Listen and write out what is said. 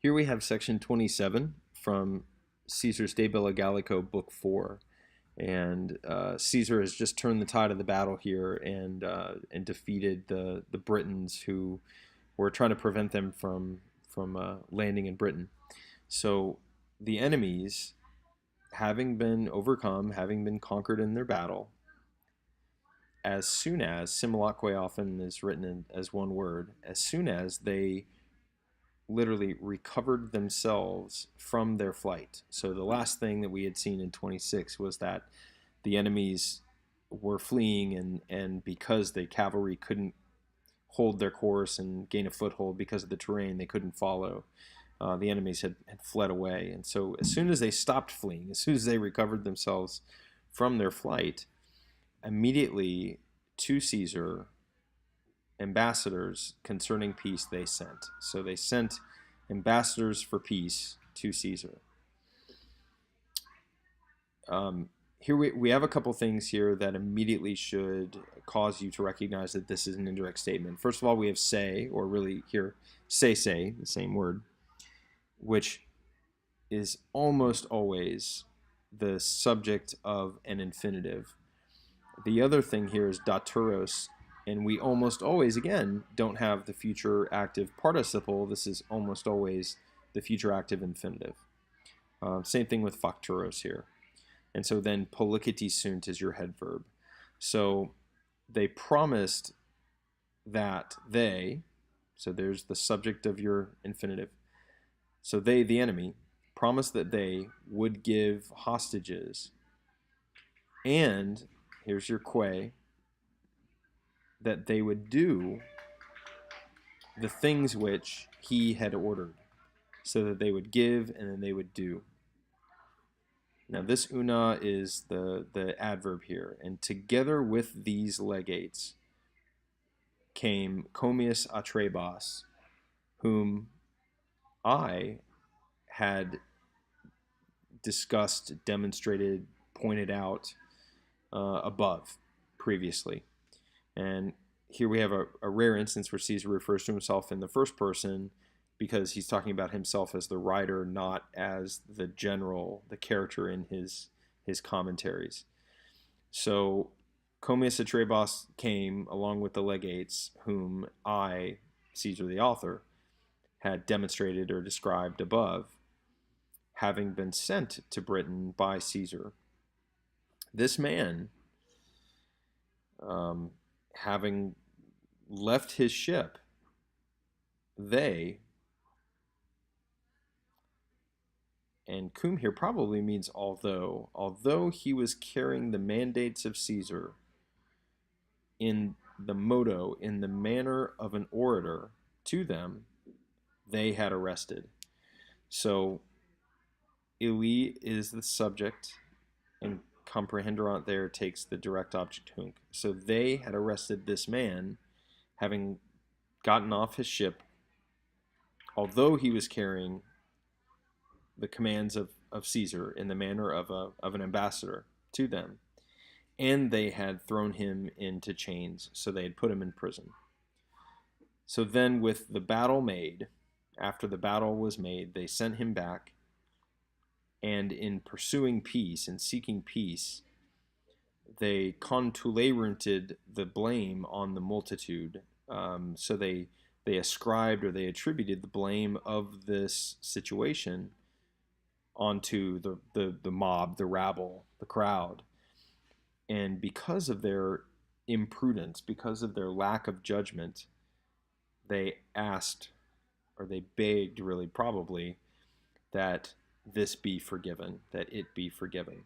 Here we have section 27 from Caesar's De Bello Gallico, book 4. And Caesar has just turned the tide of the battle here and defeated the Britons who were trying to prevent them from landing in Britain. So the enemies, having been overcome, having been conquered in their battle, as soon as, simulacque often is written as one word, as soon as they literally recovered themselves from their flight. So the last thing that we had seen in 26 was that the enemies were fleeing, and because the cavalry couldn't hold their course and gain a foothold because of the terrain, they couldn't follow. The enemies had fled away. And so as soon as they stopped fleeing, as soon as they recovered themselves from their flight, immediately to Caesar, ambassadors concerning peace they sent. So they sent ambassadors for peace to Caesar. Here we have a couple things here that immediately should cause you to recognize that this is an indirect statement. First of all, we have say, or really here, say, the same word, which is almost always the subject of an infinitive. The other thing here is daturos, and we almost always, again, don't have the future active participle. This is almost always the future active infinitive. Same thing with facturos here. And so then polliciti sunt is your head verb. So they promised that so there's the subject of your infinitive. So they, the enemy, promised that they would give hostages. And here's your que, that they would do the things which he had ordered. So that they would give and then they would do. Now this una is the adverb here. And together with these legates came Comius Atrebas, whom I had discussed, demonstrated, pointed out above previously. And here we have a rare instance where Caesar refers to himself in the first person because he's talking about himself as the writer, not as the general, the character in his commentaries. So Comius Atrebas came along with the legates, whom I, Caesar the author, had demonstrated or described above, having been sent to Britain by Caesar. This man, having left his ship, and cum here probably means although he was carrying the mandates of Caesar in the modo, in the manner of an orator to them, they had arrested. So illi is the subject, and comprehenderant there takes the direct object hunc. So they had arrested this man, having gotten off his ship, although he was carrying the commands of Caesar in the manner of an ambassador to them. And they had thrown him into chains, so they had put him in prison. So then with the battle made, after the battle was made, they sent him back, and in pursuing peace and seeking peace, they contuleranted the blame on the multitude. So they ascribed or they attributed the blame of this situation onto the mob, the rabble, the crowd. And because of their imprudence, because of their lack of judgment, they asked, or they begged really probably, that this be forgiven, that it be forgiven.